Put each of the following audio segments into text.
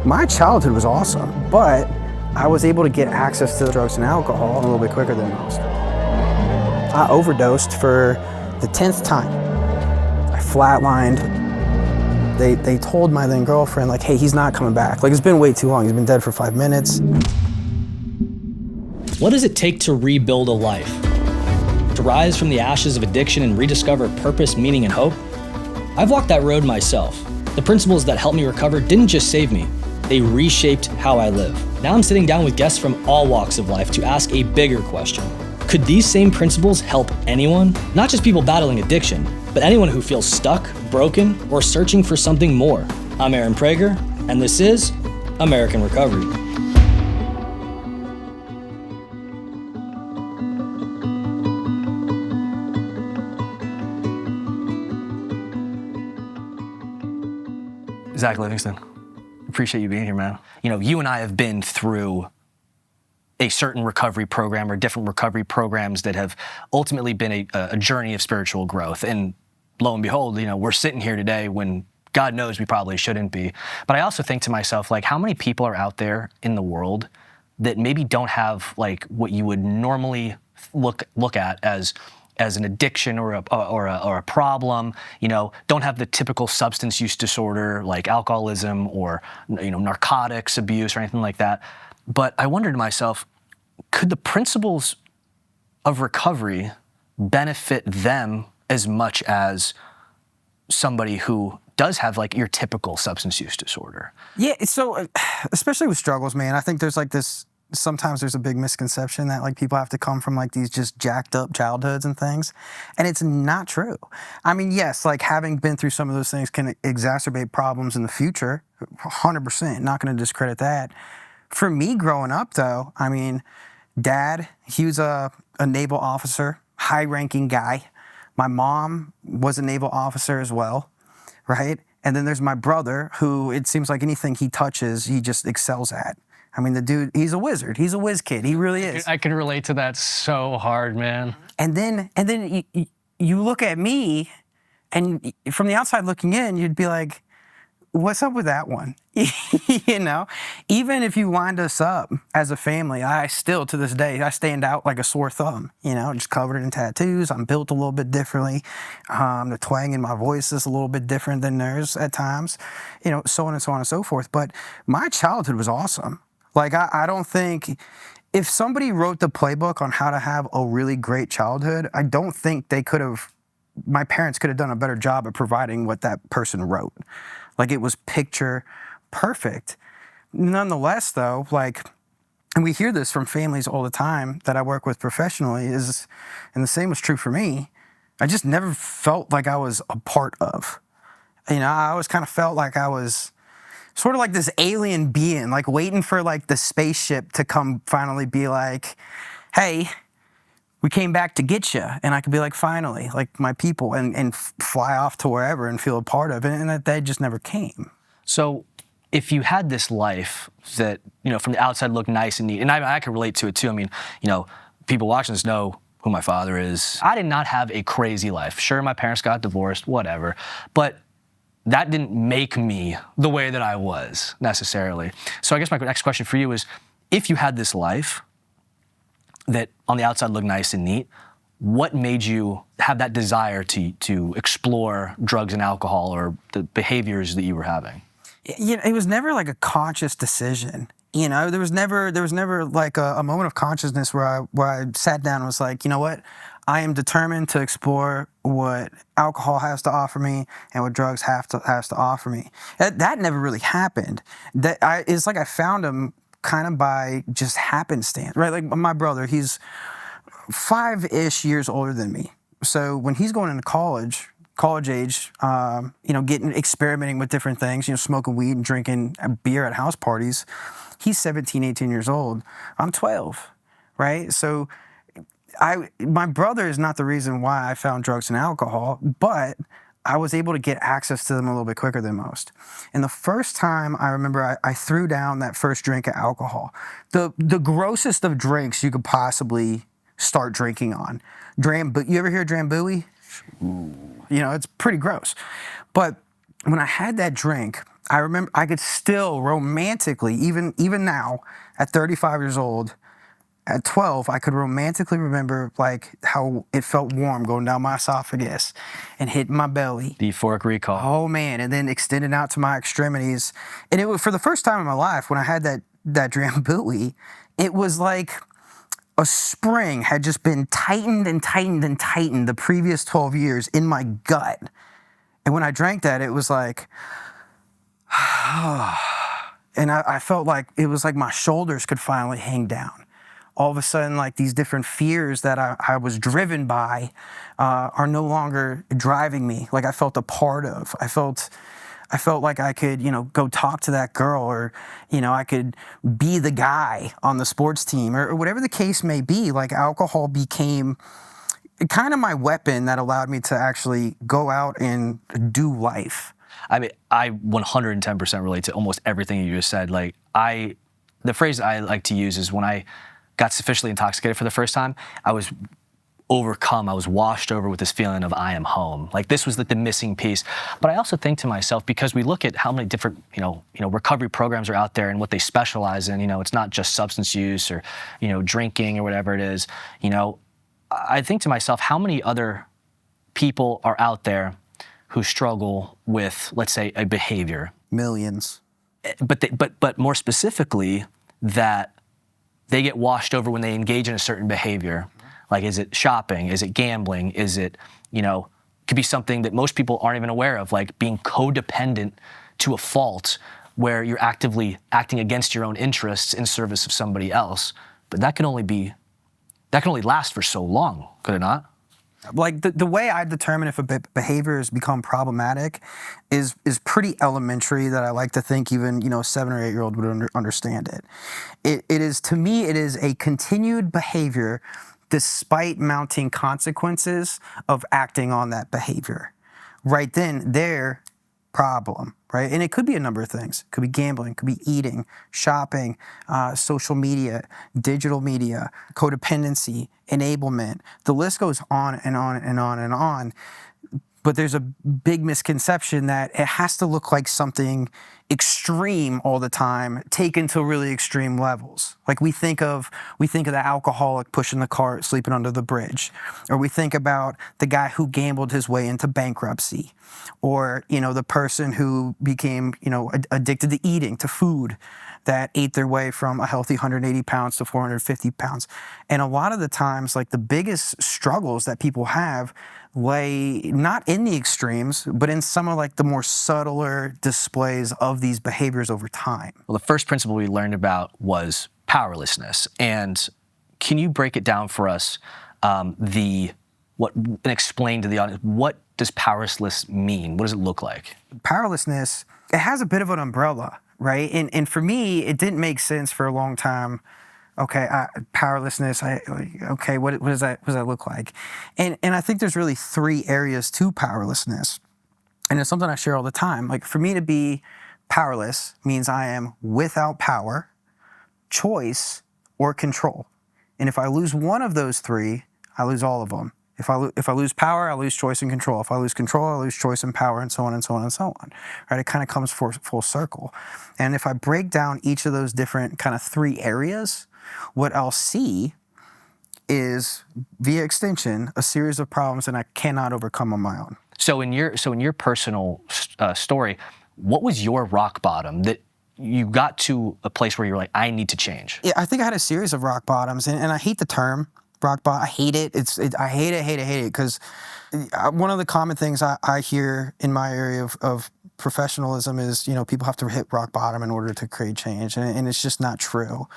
My childhood was awesome, but I was able to get access to the drugs and alcohol a little bit quicker than most. I overdosed for the 10th time. I flatlined. They told my then girlfriend, like, hey, he's not coming back. Like, it's been way too long. He's been dead for 5 minutes. What does it take to rebuild a life? To rise from the ashes of addiction and rediscover purpose, meaning, and hope? I've walked that road myself. The principles that helped me recover didn't just save me, they reshaped how I live. Now I'm sitting down with guests from all walks of life to ask a bigger question. Could these same principles help anyone? Not just people battling addiction, but anyone who feels stuck, broken, or searching for something more. I'm Aaron Prager, and this is American Recovery. Zach Livingston, appreciate you being here, man. You know, you and I have been through a certain recovery program or different recovery programs that have ultimately been a journey of spiritual growth. And lo and behold, you know, we're sitting here today when God knows we probably shouldn't be. But I also think to myself, like, how many people are out there in the world that maybe don't have like what you would normally look at as an addiction or a problem, you know, don't have the typical substance use disorder like alcoholism or, you know, narcotics abuse or anything like that. But I wondered to myself, could the principles of recovery benefit them as much as somebody who does have like your typical substance use disorder? Yeah, so especially with struggles, man, I think there's like this, sometimes there's a big misconception that like people have to come from like these just jacked up childhoods and things, and it's not true. I mean, yes, like having been through some of those things can exacerbate problems in the future, 100%, not going to discredit that. For me growing up though, I mean, Dad, he was a naval officer, high-ranking guy. My mom was a naval officer as well, right? And then there's my brother, who it seems like anything he touches, he just excels at. I mean, the dude, he's a wizard. He's a whiz kid. He really is. I can relate to that so hard, man. And then you look at me, and from the outside looking in, you'd be like, what's up with that one? You know, even if you wind us up as a family, I still, to this day, I stand out like a sore thumb, you know, just covered in tattoos. I'm built a little bit differently. The twang in my voice is a little bit different than theirs at times, you know, so on and so on and so forth. But my childhood was awesome. Like, I don't think, if somebody wrote the playbook on how to have a really great childhood, I don't think my parents could have done a better job at providing what that person wrote. Like, it was picture perfect. Nonetheless, though, like, and we hear this from families all the time that I work with professionally, and the same was true for me, I just never felt like I was a part of. You know, I always kind of felt like I was sort of like this alien being, like waiting for like the spaceship to come finally be like, hey, we came back to get you. And I could be like, finally, like my people, and fly off to wherever and feel a part of it. And that just never came. So if you had this life that, you know, from the outside looked nice and neat, and I can relate to it too. I mean, you know, people watching this know who my father is. I did not have a crazy life. Sure, my parents got divorced, whatever. But that didn't make me the way that I was necessarily. So I guess my next question for you is, if you had this life that on the outside looked nice and neat, what made you have that desire to explore drugs and alcohol or the behaviors that you were having? You know, it was never like a conscious decision. You know, there was never like a moment of consciousness where I sat down and was like, you know what? I am determined to explore what alcohol has to offer me and what drugs has to offer me. That never really happened. It's like I found them kind of by just happenstance, right? Like my brother, he's 5-ish years older than me. So when he's going into college age, you know, experimenting with different things, you know, smoking weed and drinking beer at house parties, he's 17, 18 years old. I'm 12, right? So my brother is not the reason why I found drugs and alcohol, but I was able to get access to them a little bit quicker than most. And the first time I remember I threw down that first drink of alcohol, the grossest of drinks you could possibly start drinking on. You ever hear Drambuie? Ooh. You know, it's pretty gross. But when I had that drink, I remember I could still romantically, even now, at 35 years old, at 12, I could romantically remember like how it felt warm going down my esophagus and hitting my belly. The euphoric recall. Oh man, and then extending out to my extremities. And it was for the first time in my life when I had that Drambuie, it was like a spring had just been tightened and tightened and tightened the previous 12 years in my gut. And when I drank that, it was like, and I felt like it was like my shoulders could finally hang down. All of a sudden, like these different fears that I was driven by are no longer driving me. Like I felt a part of. I felt like I could, go talk to that girl, or, I could be the guy on the sports team, or whatever the case may be. Like alcohol became kind of my weapon that allowed me to actually go out and do life. I mean, I 110% relate to almost everything you just said. Like the phrase I like to use is when I got sufficiently intoxicated for the first time, I was overcome. I was washed over with this feeling of I am home. Like this was like the missing piece. But I also think to myself, because we look at how many different, recovery programs are out there and what they specialize in, it's not just substance use or, drinking or whatever it is, I think to myself, how many other people are out there who struggle with, let's say, a behavior? Millions. But more specifically, that they get washed over when they engage in a certain behavior. Like, is it shopping? Is it gambling? Is it, could be something that most people aren't even aware of, like being codependent to a fault where you're actively acting against your own interests in service of somebody else. But that can only last for so long, could it not? Like the way I determine if a behavior has become problematic is pretty elementary, that I like to think even, a 7 or 8 year old would understand it. It is, to me, it is a continued behavior despite mounting consequences of acting on that behavior. Right then, their problem, right? And it could be a number of things. It could be gambling, it could be eating, shopping, social media, digital media, codependency, enablement. The list goes on and on and on and on. But there's a big misconception that it has to look like something extreme all the time, taken to really extreme levels. Like we think of the alcoholic pushing the cart, sleeping under the bridge, or we think about the guy who gambled his way into bankruptcy, or the person who became addicted to eating, to food, that ate their way from a healthy 180 pounds to 450 pounds. And a lot of the times, like the biggest struggles that people have lay not in the extremes, but in some of like the more subtler displays of these behaviors over time. Well, the first principle we learned about was powerlessness. And can you break it down for us, and explain to the audience, what does powerlessness mean? What does it look like? Powerlessness, it has a bit of an umbrella, right? And for me, it didn't make sense for a long time. Okay, powerlessness. Okay, what does that look like? And I think there's really 3 areas to powerlessness, and it's something I share all the time. Like for me to be powerless means I am without power, choice, or control. And if I lose one of those 3, I lose all of them. If I lose power, I lose choice and control. If I lose control, I lose choice and power, and so on and so on and so on. Right? It kind of comes full circle. And if I break down each of those different kind of 3 areas, what I'll see is, via extension, a series of problems that I cannot overcome on my own. So in your personal story, what was your rock bottom that you got to a place where you're like, I need to change? Yeah, I think I had a series of rock bottoms, and I hate the term rock bottom. I hate it. I hate it, because one of the common things I hear in my area of professionalism is, people have to hit rock bottom in order to create change, and it's just not true,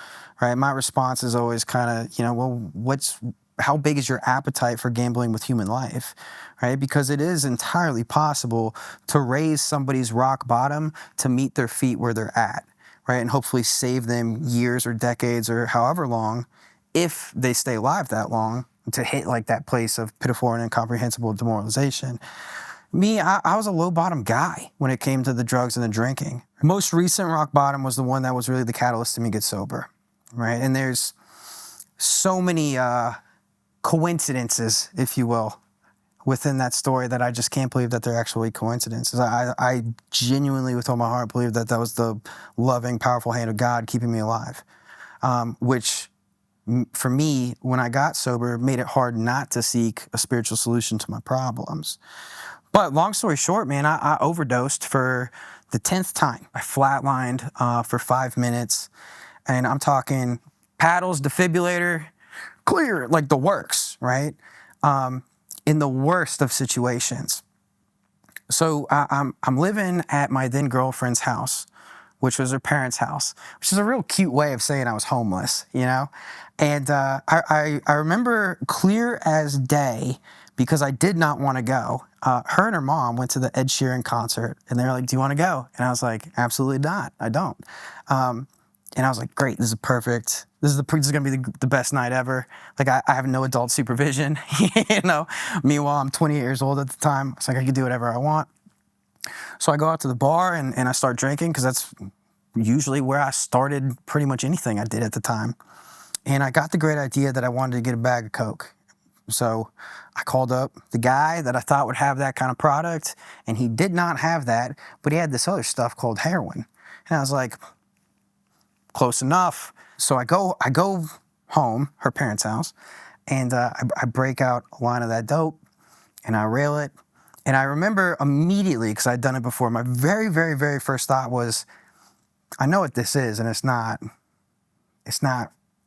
right? My response is always kind of, how big is your appetite for gambling with human life, right? Because it is entirely possible to raise somebody's rock bottom to meet their feet where they're at, right? And hopefully save them years or decades or however long, if they stay alive that long, to hit like that place of pitiful and incomprehensible demoralization. Me, I was a low bottom guy when it came to the drugs and the drinking. Most recent rock bottom was the one that was really the catalyst to me get sober, right? And there's so many coincidences, if you will, within that story that I just can't believe that they're actually coincidences. I genuinely, with all my heart, believe that that was the loving, powerful hand of God keeping me alive, which for me, when I got sober, made it hard not to seek a spiritual solution to my problems. But long story short, man, I overdosed for the 10th time. I flatlined for 5 minutes, and I'm talking paddles, defibrillator, clear, like the works, right? In the worst of situations. So I'm living at my then girlfriend's house, which was her parents' house, which is a real cute way of saying I was homeless, you know? And I remember clear as day, because I did not want to go. Her and her mom went to the Ed Sheeran concert, and they were like, "Do you want to go?" And I was like, "Absolutely not, I don't." And I was like, "Great, this is perfect. This is going to be the best night ever." Like, I have no adult supervision, you know? Meanwhile, I'm 28 years old at the time. It's like I can do whatever I want. So I go out to the bar and I start drinking, because that's usually where I started pretty much anything I did at the time. And I got the great idea that I wanted to get a bag of Coke. So I called up the guy that I thought would have that kind of product, and he did not have that, but he had this other stuff called heroin. And I was like, close enough. So I go home, her parents' house, and I break out a line of that dope, and I rail it. And I remember immediately, because I'd done it before, my very, very, very first thought was, I know what this is, and it's not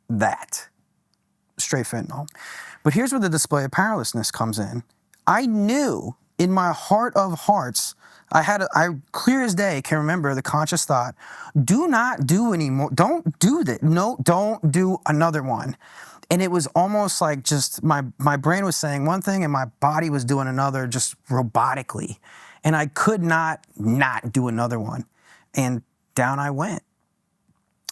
that. Straight fentanyl. But here's where the display of powerlessness comes in. I knew in my heart of hearts, I clear as day can remember the conscious thought, do not do anymore. Don't do that. No, don't do another one. And it was almost like just my brain was saying one thing and my body was doing another, just robotically. And I could not do another one. And down I went.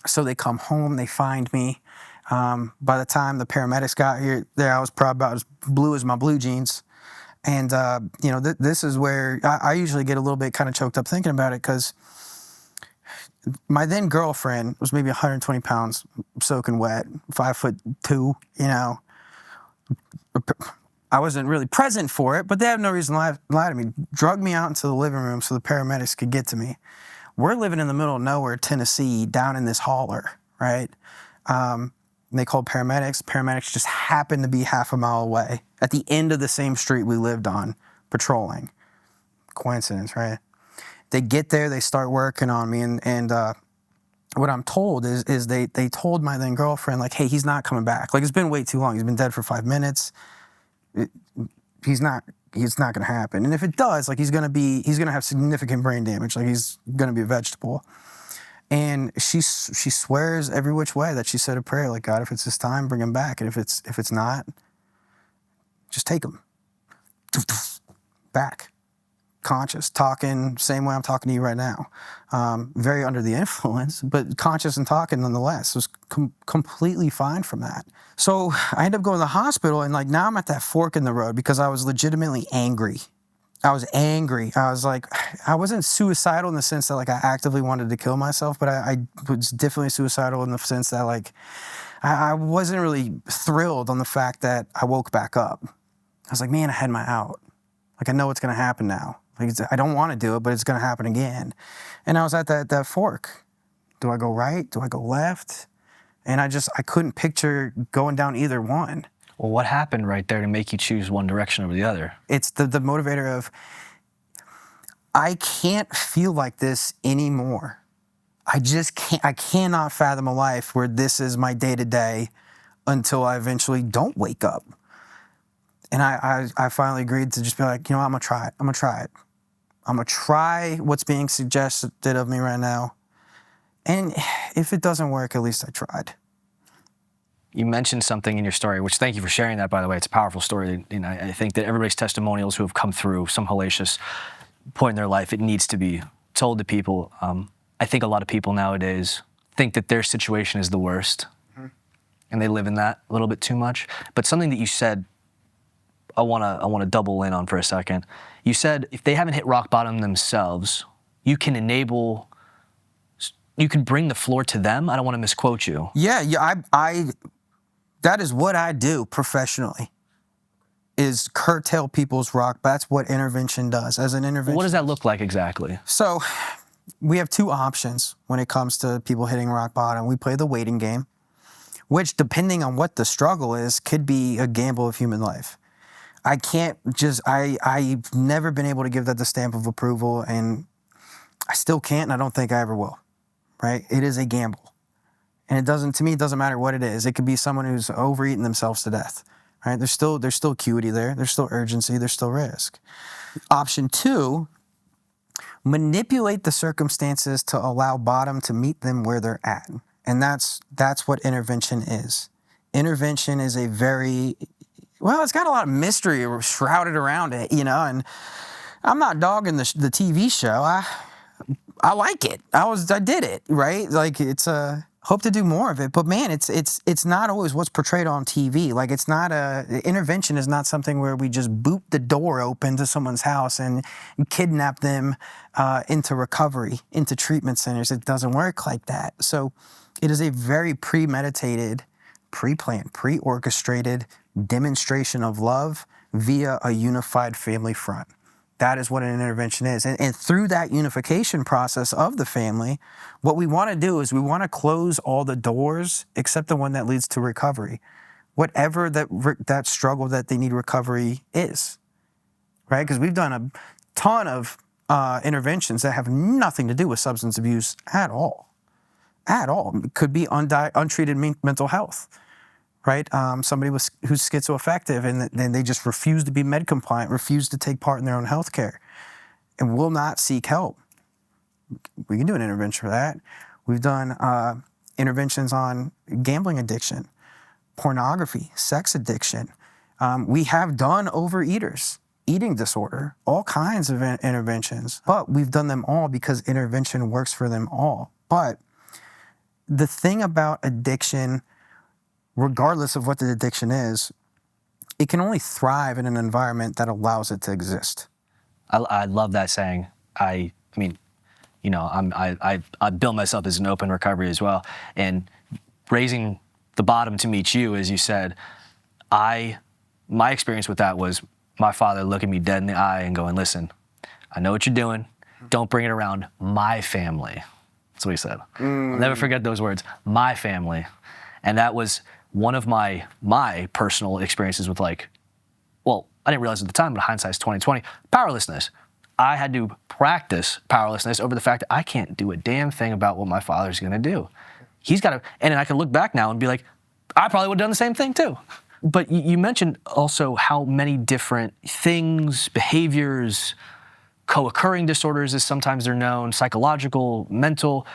So they come home, they find me. By the time the paramedics got here, I was probably about as blue as my blue jeans. And, you know, this is where I usually get a little bit kind of choked up thinking about it, because my then girlfriend was maybe 120 pounds, soaking wet, 5'2", you know. I wasn't really present for it, but they have no reason to lie to me. Drug me out into the living room so the paramedics could get to me. We're living in the middle of nowhere, Tennessee, down in this holler, right? They called paramedics. Paramedics just happened to be half a mile away at the end of the same street we lived on, patrolling. Coincidence, right? They get there, they start working on me, and what I'm told is they told my then girlfriend, like, hey, he's not coming back. Like, it's been way too long. He's been dead for 5 minutes. He's not going to happen. And if it does, like, he's going to have significant brain damage. Like, he's going to be a vegetable. And she swears every which way that she said a prayer, like, God, if it's his time, bring him back. And if it's not, just take him. Back. Conscious, talking, same way I'm talking to you right now. Very under the influence, but conscious and talking nonetheless. Was completely fine from that. So I ended up going to the hospital, and like now I'm at that fork in the road because I was legitimately angry. I was angry. I was like, I wasn't suicidal in the sense that like I actively wanted to kill myself, but I was definitely suicidal in the sense that like I wasn't really thrilled on the fact that I woke back up. I was like, man, I had my out. Like I know what's going to happen now. Like I don't want to do it, but it's going to happen again. And I was at that fork. Do I go right? Do I go left? And I couldn't picture going down either one. Well, what happened right there to make you choose one direction over the other? It's the motivator of, I can't feel like this anymore. I just can't. I cannot fathom a life where this is my day-to-day until I eventually don't wake up. And I finally agreed to just be like, you know what, I'm going to try it. I'm going to try it. I'm going to try what's being suggested of me right now. And if it doesn't work, at least I tried. You mentioned something in your story, which thank you for sharing that, by the way. It's a powerful story. And I think that everybody's testimonials who have come through some hellacious point in their life, it needs to be told to people. I think a lot of people nowadays think that their situation is the worst. Mm-hmm. And they live in that a little bit too much. But something that you said, I want to double in on for a second. You said if they haven't hit rock bottom themselves, you can bring the floor to them. I don't want to misquote you. Yeah, I that is what I do professionally. is curtail people's rock. That's what intervention does. As an intervention, What does that look like exactly? so we have two options when it comes to people hitting rock bottom. We play the waiting game, which, depending on what the struggle is, could be a gamble of human life. I've never been able to give that the stamp of approval, and I still can't, and I don't think I ever will, right? It is a gamble. And to me, it doesn't matter what it is. It could be someone who's overeating themselves to death, right? There's still acuity there. There's still urgency. There's still risk. Option two, manipulate the circumstances to allow bottom to meet them where they're at. And that's what intervention is. Intervention is it's got a lot of mystery shrouded around it, and I'm not dogging the TV show. I like it. I did it, right? Like, hope to do more of it, but man, it's not always what's portrayed on TV. Like, intervention is not something where we just boot the door open to someone's house and kidnap them into recovery, into treatment centers. It doesn't work like that. So it is a very premeditated, pre-planned, pre-orchestrated demonstration of love via a unified family front. That is what an intervention is. And through that unification process of the family, what we want to do is we want to close all the doors except the one that leads to recovery. Whatever that struggle that they need recovery is, right? Because we've done a ton of interventions that have nothing to do with substance abuse at all. At all. It could be untreated mental health. Right? Somebody who's schizoaffective and then they just refuse to be med compliant, refuse to take part in their own health care, and will not seek help. We can do an intervention for that. We've done interventions on gambling addiction, pornography, sex addiction. We have done overeaters, eating disorder, all kinds of interventions, but we've done them all because intervention works for them all. But the thing about addiction, regardless of what the addiction is, it can only thrive in an environment that allows it to exist. I love that saying. I mean, I bill myself as an open recovery as well. And raising the bottom to meet you, as you said, my experience with that was my father looking me dead in the eye and going, "Listen, I know what you're doing. Don't bring it around my family." That's what he said. I'll never forget those words, my family. And that was one of my personal experiences with, I didn't realize at the time, but hindsight's 2020, powerlessness. I had to practice powerlessness over the fact that I can't do a damn thing about what my father's gonna do. He's gotta, and then I can look back now and be like, I probably would've done the same thing too. But you mentioned also how many different things, behaviors, co-occurring disorders as sometimes they're known, psychological, mental,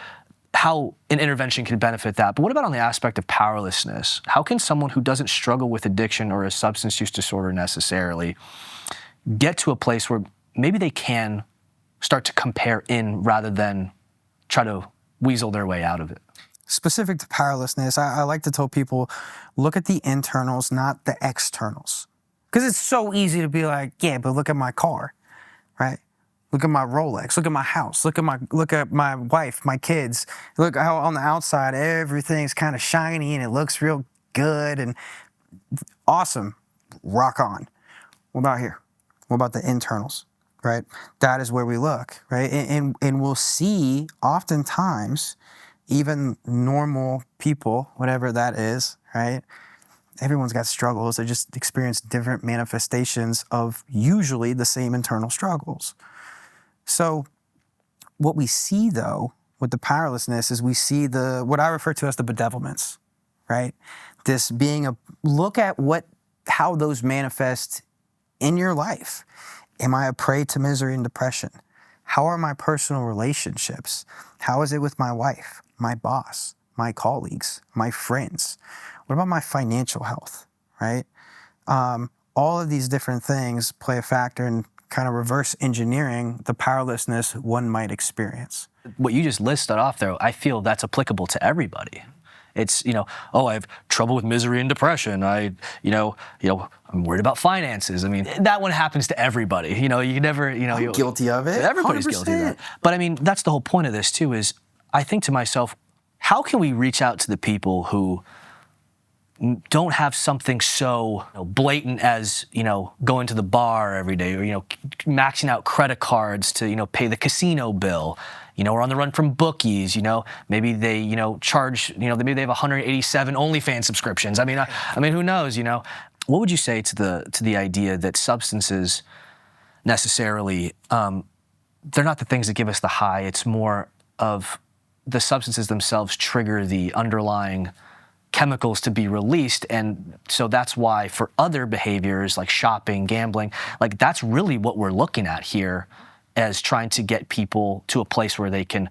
how an intervention can benefit that. But what about on the aspect of powerlessness? How can someone who doesn't struggle with addiction or a substance use disorder necessarily get to a place where maybe they can start to compare in rather than try to weasel their way out of it? Specific to powerlessness, I like to tell people, look at the internals, not the externals. Because it's so easy to be like, yeah, but look at my car, right? Look at my Rolex, look at my house, look at my wife, my kids. Look how on the outside everything's kind of shiny and it looks real good and awesome. Rock on. What about here? What about the internals, right? That is where we look, right? And we'll see oftentimes even normal people, whatever that is, right? Everyone's got struggles. They just experience different manifestations of usually the same internal struggles. So what we see, though, with the powerlessness is we see what I refer to as the bedevilments, right? This being look at how those manifest in your life. Am I a prey to misery and depression? How are my personal relationships? How is it with my wife, my boss, my colleagues, my friends? What about my financial health, right? All of these different things play a factor in kind of reverse engineering the powerlessness one might experience. What you just listed off there, I feel that's applicable to everybody. It's, I have trouble with misery and depression. I'm worried about finances. I mean, that one happens to everybody. You can never, I'm guilty of it. Everybody's 100%. guilty of that. But I mean, that's the whole point of this too, is I think to myself, how can we reach out to the people who don't have something so blatant as, going to the bar every day, or, maxing out credit cards to, pay the casino bill, or on the run from bookies, maybe they, charge, maybe they have 187 OnlyFans subscriptions. I mean, who knows, What would you say to the idea that substances necessarily, they're not the things that give us the high, it's more of the substances themselves trigger the underlying chemicals to be released, and so that's why for other behaviors like shopping, gambling, like that's really what we're looking at here as trying to get people to a place where they can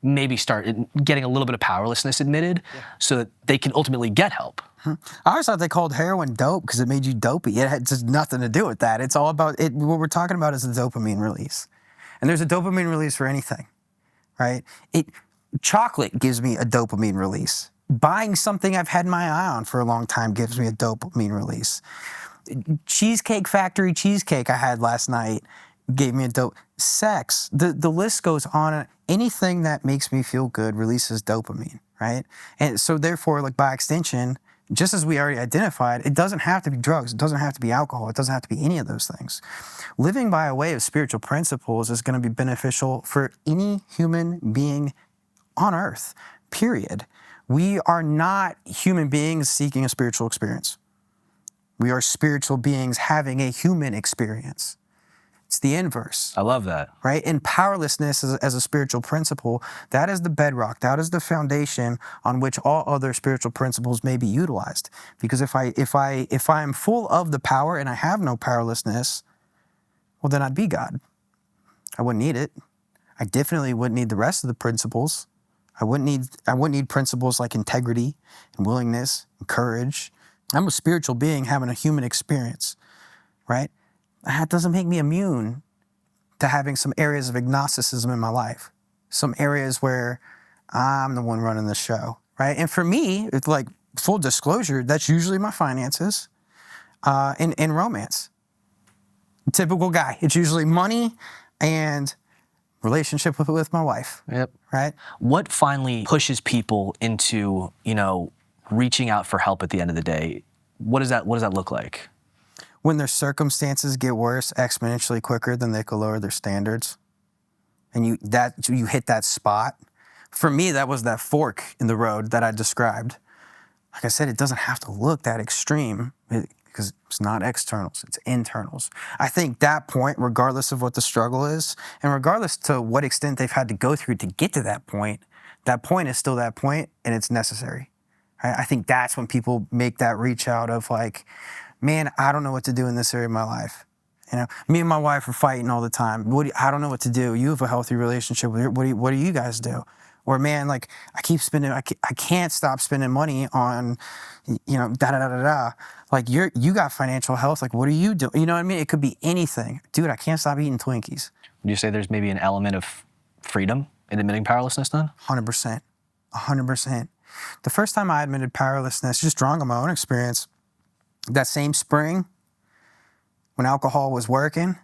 maybe start getting a little bit of powerlessness admitted so that they can ultimately get help. I always thought they called heroin dope because it made you dopey. It had just nothing to do with that. It's all about it. What we're talking about is the dopamine release. And there's a dopamine release for anything, right? Chocolate gives me a dopamine release. Buying something I've had my eye on for a long time gives me a dopamine release. Cheesecake Factory cheesecake I had last night gave me a dope. Sex, the list goes on. Anything that makes me feel good releases dopamine, right? And so therefore, like by extension, just as we already identified, it doesn't have to be drugs. It doesn't have to be alcohol. It doesn't have to be any of those things. Living by a way of spiritual principles is going to be beneficial for any human being on earth, period. We are not human beings seeking a spiritual experience. We are spiritual beings having a human experience. It's the inverse. I love that. Right? And powerlessness as a spiritual principle, that is the bedrock. That is the foundation on which all other spiritual principles may be utilized. Because if I am full of the power and I have no powerlessness, well, then I'd be God. I wouldn't need it. I definitely wouldn't need the rest of the principles. I wouldn't need principles like integrity and willingness and courage. I'm a spiritual being having a human experience, right? That doesn't make me immune to having some areas of agnosticism in my life, some areas where I'm the one running the show, right? And for me, it's like full disclosure, that's usually my finances and romance. Typical guy. It's usually money and relationship with my wife. Yep. Right? What finally pushes people into, reaching out for help at the end of the day? What does that look like? When their circumstances get worse exponentially quicker than they could lower their standards, and you hit that spot. For me, that was that fork in the road that I described. Like I said, it doesn't have to look that extreme because it's not externals, it's internals. I think that point, regardless of what the struggle is, and regardless to what extent they've had to go through to get to that point is still that point, and it's necessary. I think that's when people make that reach out of like, man, I don't know what to do in this area of my life. Me and my wife are fighting all the time. I don't know what to do. You have a healthy relationship. What do you guys do? Or man, like I keep spending, I can't stop spending money on, Like you got financial health. Like what do you do? You know what I mean? It could be anything. Dude, I can't stop eating Twinkies. Would you say there's maybe an element of freedom in admitting powerlessness then? 100%. 100%. The first time I admitted powerlessness, just drawing on my own experience, that same spring when alcohol was working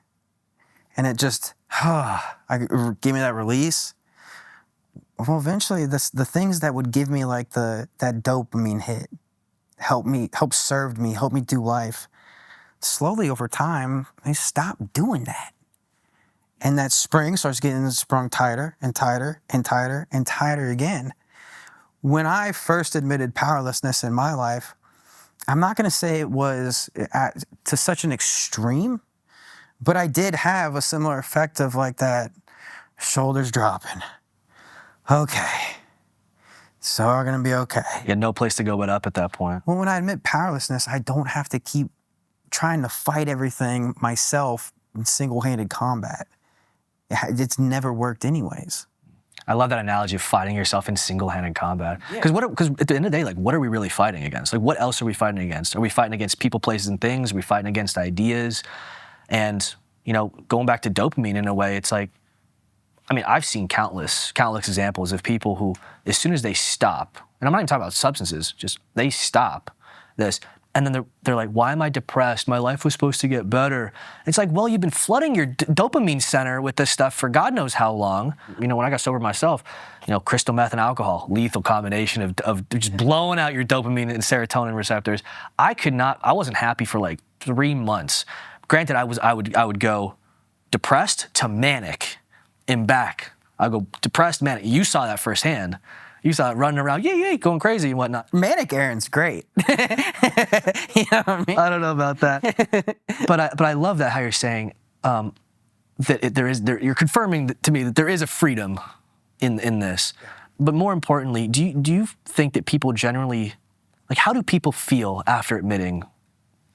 and it just gave me that release. Well, eventually the things that would give me like that dopamine hit, help served me, helped me do life. Slowly over time, I stopped doing that. And that spring starts getting sprung tighter and tighter and tighter and tighter again. When I first admitted powerlessness in my life, I'm not going to say it was to such an extreme, but I did have a similar effect of like that shoulders dropping. Okay, so we're going to be okay. You had no place to go but up at that point. Well, when I admit powerlessness, I don't have to keep trying to fight everything myself in single-handed combat. It's never worked anyways. I love that analogy of fighting yourself in single-handed combat. Because at the end of the day, like, what are we really fighting against? Like, what else are we fighting against? Are we fighting against people, places, and things? Are we fighting against ideas? And, going back to dopamine in a way, it's like, I've seen countless examples of people who, as soon as they stop, and I'm not even talking about substances, just they stop this, And then they're like, why am I depressed? My life was supposed to get better. It's like, well, you've been flooding your dopamine center with this stuff for God knows how long. When I got sober myself, crystal meth and alcohol, lethal combination of just blowing out your dopamine and serotonin receptors. I wasn't happy for like 3 months. Granted, I would go depressed to manic and back. I'll go depressed, manic. You saw that firsthand. You saw it running around, yay, going crazy and whatnot. Manic Aaron's great. You know what I mean? I don't know about that, but I love that how you're saying that you're confirming to me that there is a freedom in this. But more importantly, do you think that people generally, like, how do people feel after admitting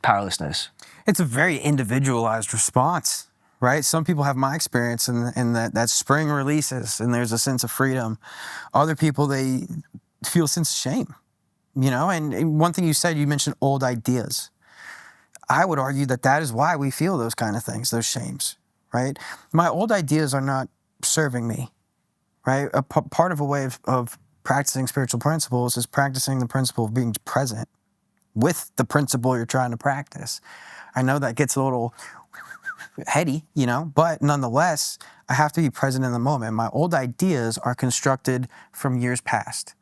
powerlessness? It's a very individualized response, right? Some people have my experience and that spring releases and there's a sense of freedom. Other people, they feel a sense of shame, and one thing you mentioned old ideas. I would argue that is why we feel those kind of things, those shames, right? My old ideas are not serving me, right? Part of a way of practicing spiritual principles is practicing the principle of being present with the principle you're trying to practice. I know that gets a little heady, but nonetheless, I have to be present in the moment. My old ideas are constructed from years past.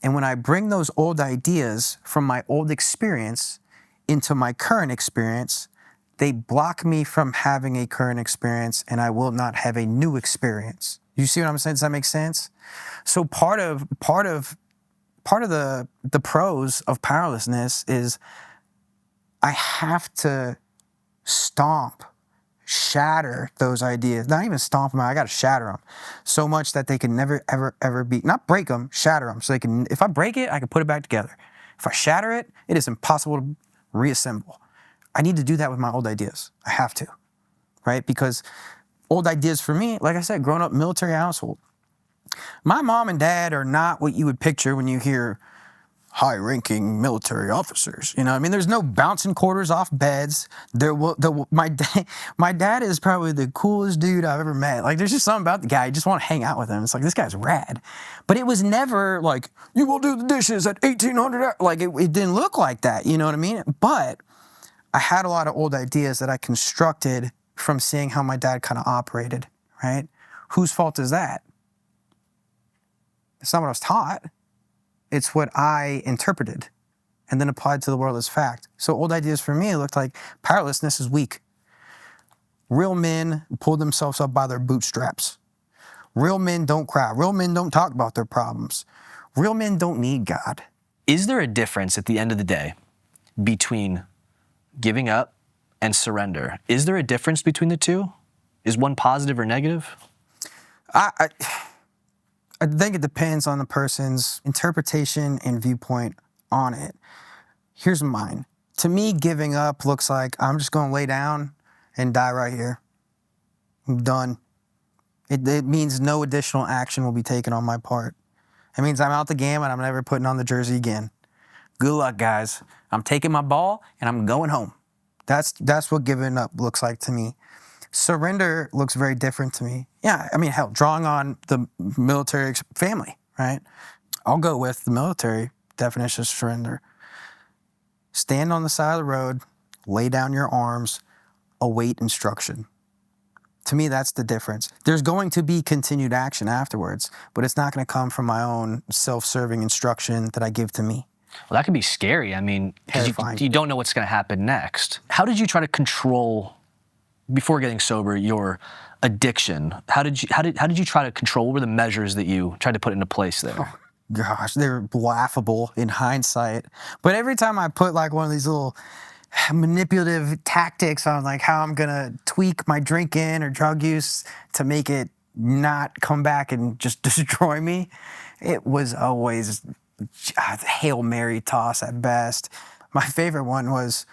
And when I bring those old ideas from my old experience into my current experience, they block me from having a current experience, and I will not have a new experience. You see what I'm saying? Does that make sense? So part of the pros of powerlessness is I have to shatter those ideas. Not even stomp them out, I gotta shatter them so much that they can never, ever, ever be, not break them, shatter them. So they can, if I break it, I can put it back together. If I shatter it, it is impossible to reassemble. I need to do that with my old ideas. I have to, right? Because old ideas for me, like I said, growing up military household, my mom and dad are not what you would picture when you hear high-ranking military officers. There's no bouncing quarters off beds. My dad is probably the coolest dude I've ever met. Like, there's just something about the guy. You just want to hang out with him. It's like, this guy's rad. But it was never like, you will do the dishes at 1,800. Like, it didn't look like that. You know what I mean? But I had a lot of old ideas that I constructed from seeing how my dad kind of operated, right? Whose fault is that? It's not what I was taught. It's what I interpreted and then applied to the world as fact. So old ideas for me looked like powerlessness is weak. Real men pull themselves up by their bootstraps. Real men don't cry. Real men don't talk about their problems. Real men don't need God. Is there a difference at the end of the day between giving up and surrender? Is there a difference between the two? Is one positive or negative? I think it depends on the person's interpretation and viewpoint on it. Here's mine. To me, giving up looks like I'm just going to lay down and die right here. I'm done. It means no additional action will be taken on my part. It means I'm out the game and I'm never putting on the jersey again. Good luck, guys. I'm taking my ball and I'm going home. That's what giving up looks like to me. Surrender looks very different to me. Yeah, hell, drawing on the military family, right? I'll go with the military definition of surrender. Stand on the side of the road, lay down your arms, await instruction. To me, that's the difference. There's going to be continued action afterwards, but it's not going to come from my own self-serving instruction that I give to me. Well, that can be scary. 'Cause you don't know what's going to happen next. How did you try to control, before getting sober, your addiction? How did you try to control? What were the measures that you tried to put into place there? Oh, gosh, they're laughable in hindsight. But every time I put like one of these little manipulative tactics on like how I'm gonna tweak my drinking or drug use to make it not come back and just destroy me, it was always a Hail Mary toss at best. My favorite one was,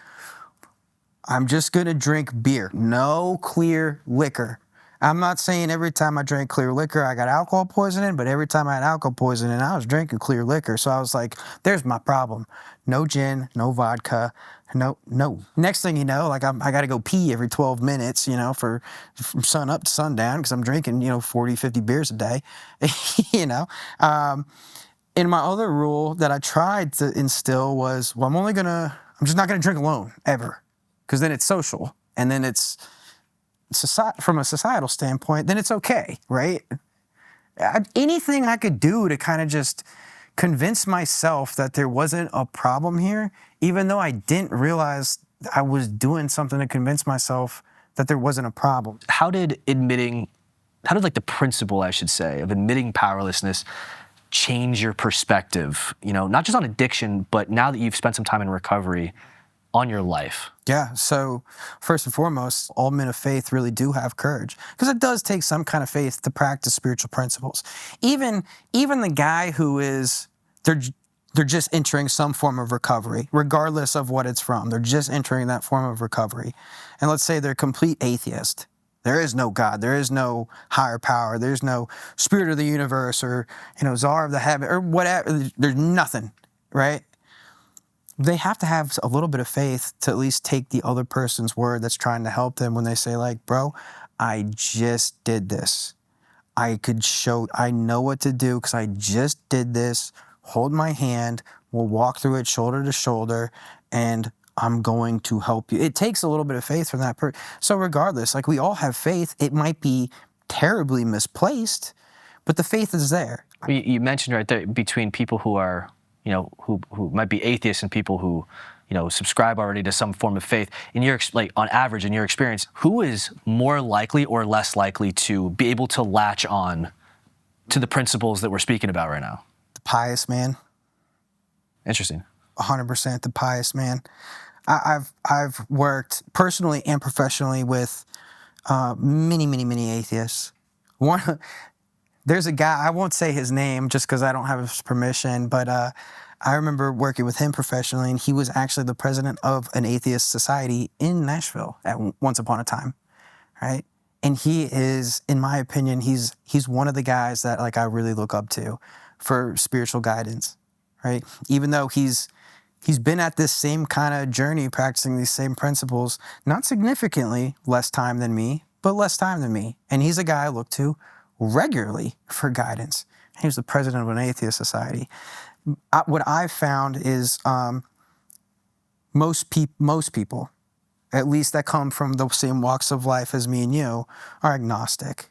I'm just gonna drink beer, no clear liquor. I'm not saying every time I drank clear liquor I got alcohol poisoning, but every time I had alcohol poisoning I was drinking clear liquor. So I was like, there's my problem. No gin, no vodka, no. Next thing you know, like I gotta go pee every 12 minutes, from sun up to sundown because I'm drinking, 40, 50 beers a day, And my other rule that I tried to instill was, well, I'm I'm just not going to drink alone ever, because then it's social, and then it's from a societal standpoint, then it's okay, right? Anything I could do to kind of just convince myself that there wasn't a problem here, even though I didn't realize I was doing something to convince myself that there wasn't a problem. How did like the principle, I should say, of admitting powerlessness change your perspective, not just on addiction, but now that you've spent some time in recovery, on your life? Yeah, so first and foremost, all men of faith really do have courage, because it does take some kind of faith to practice spiritual principles. Even the guy who is, they're just entering some form of recovery, regardless of what it's from. They're just entering that form of recovery. And let's say they're a complete atheist. There is no God. There is no higher power. There's no spirit of the universe or, czar of the heaven or whatever. There's nothing, right? They have to have a little bit of faith to at least take the other person's word that's trying to help them when they say, like, bro, I just did this. I know what to do because I just did this. Hold my hand. We'll walk through it shoulder to shoulder, and I'm going to help you. It takes a little bit of faith from that person. So regardless, like, we all have faith. It might be terribly misplaced, but the faith is there. You mentioned right there between people who are, who might be atheists and people who, subscribe already to some form of faith. On average, in your experience, who is more likely or less likely to be able to latch on to the principles that we're speaking about right now? The pious man. Interesting. 100% the pious man. I've worked personally and professionally with many atheists. There's a guy, I won't say his name just because I don't have his permission, but I remember working with him professionally, and he was actually the president of an atheist society in Nashville at once upon a time, right? And he is, in my opinion, he's one of the guys that, like, I really look up to for spiritual guidance, right? Even though he's been at this same kind of journey, practicing these same principles, not significantly less time than me, but less time than me. And he's a guy I look to regularly for guidance. He was the president of an atheist society. What I've found is most people, at least that come from the same walks of life as me and you, are agnostic,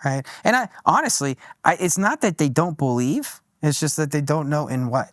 right? And honestly, it's not that they don't believe, it's just that they don't know in what.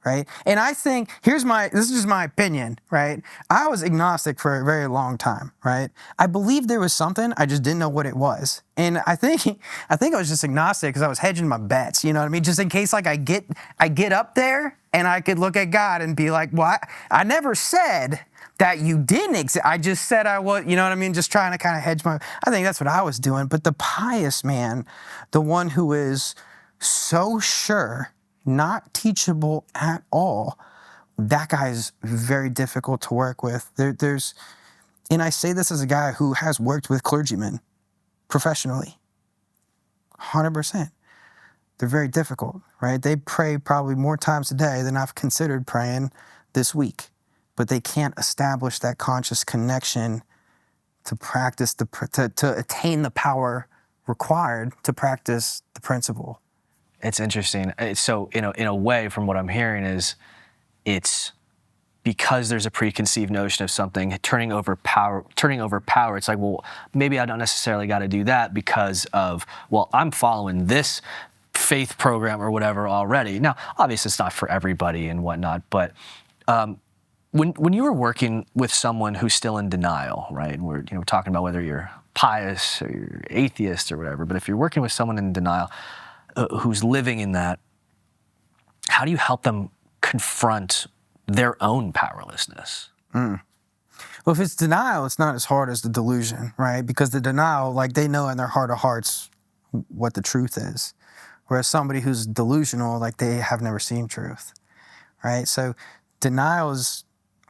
Right? And I think, this is just my opinion, right? I was agnostic for a very long time, right? I believed there was something, I just didn't know what it was. And I think I was just agnostic because I was hedging my bets, you know what I mean? Just in case, like, I get up there and I could look at God and be like, well, I never said that you didn't exist. I just said I was, you know what I mean? Just trying to kind of hedge I think that's what I was doing. But the pious man, the one who is so sure, not teachable at all, that guy is very difficult to work with. And I say this as a guy who has worked with clergymen professionally, 100%. They're very difficult, right? They pray probably more times a day than I've considered praying this week, but they can't establish that conscious connection to practice, to attain the power required to practice the principle. It's interesting. So, in a way, from what I'm hearing, is it's because there's a preconceived notion of something turning over power. It's like, well, maybe I don't necessarily got to do that because of, well, I'm following this faith program or whatever already. Now, obviously, it's not for everybody and whatnot, but when you were working with someone who's still in denial, right? And we're talking about whether you're pious or you're atheist or whatever, but if you're working with someone in denial, who's living in that, how do you help them confront their own powerlessness? Well, if it's denial, it's not as hard as the delusion, right? Because the denial, like, they know in their heart of hearts what the truth is. Whereas somebody who's delusional, like, they have never seen truth, right? So denial is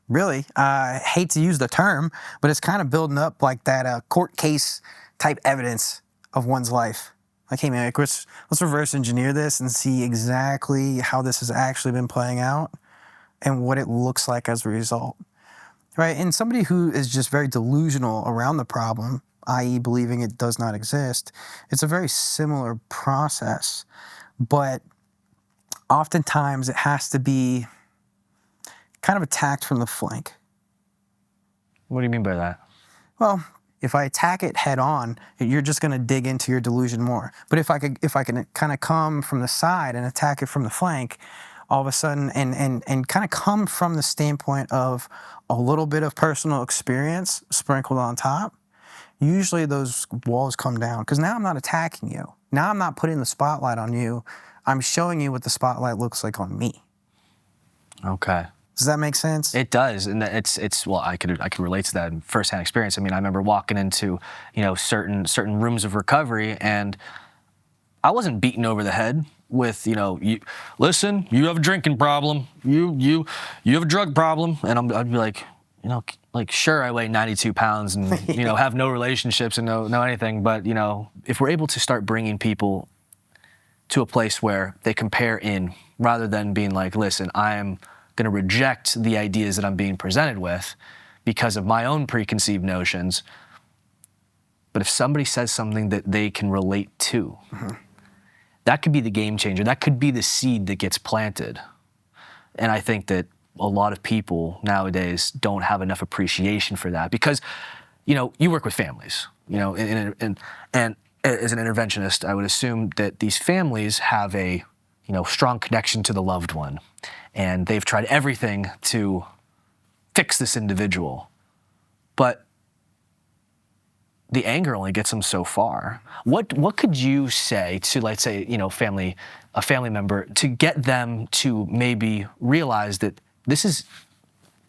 really, I hate to use the term, but it's kind of building up like that court case type evidence of one's life. Like, hey man, like, let's reverse engineer this and see exactly how this has actually been playing out and what it looks like as a result, right? And somebody who is just very delusional around the problem, i.e. believing it does not exist, it's a very similar process, but oftentimes it has to be kind of attacked from the flank. What do you mean by that? Well, if I attack it head on, you're just going to dig into your delusion more. But if I can kind of come from the side and attack it from the flank, all of a sudden, and kind of come from the standpoint of a little bit of personal experience sprinkled on top, usually those walls come down. Because now I'm not attacking you. Now I'm not putting the spotlight on you. I'm showing you what the spotlight looks like on me. Okay. Does that make sense? It does, and it's well, I could relate to that in firsthand experience. I mean, I remember walking into certain rooms of recovery, and I wasn't beaten over the head with listen, you have a drinking problem, you have a drug problem, and I'd be like, sure, I weigh 92 pounds and have no relationships and no anything, but if we're able to start bringing people to a place where they compare in rather than being like, listen, I'm going to reject the ideas that I'm being presented with because of my own preconceived notions. But if somebody says something that they can relate to, that could be the game changer. That could be the seed that gets planted. And I think that a lot of people nowadays don't have enough appreciation for that because, you work with families, and as an interventionist, I would assume that these families have a strong connection to the loved one, and they've tried everything to fix this individual, but the anger only gets them so far. What could you say to, let's say, a family member to get them to maybe realize that this is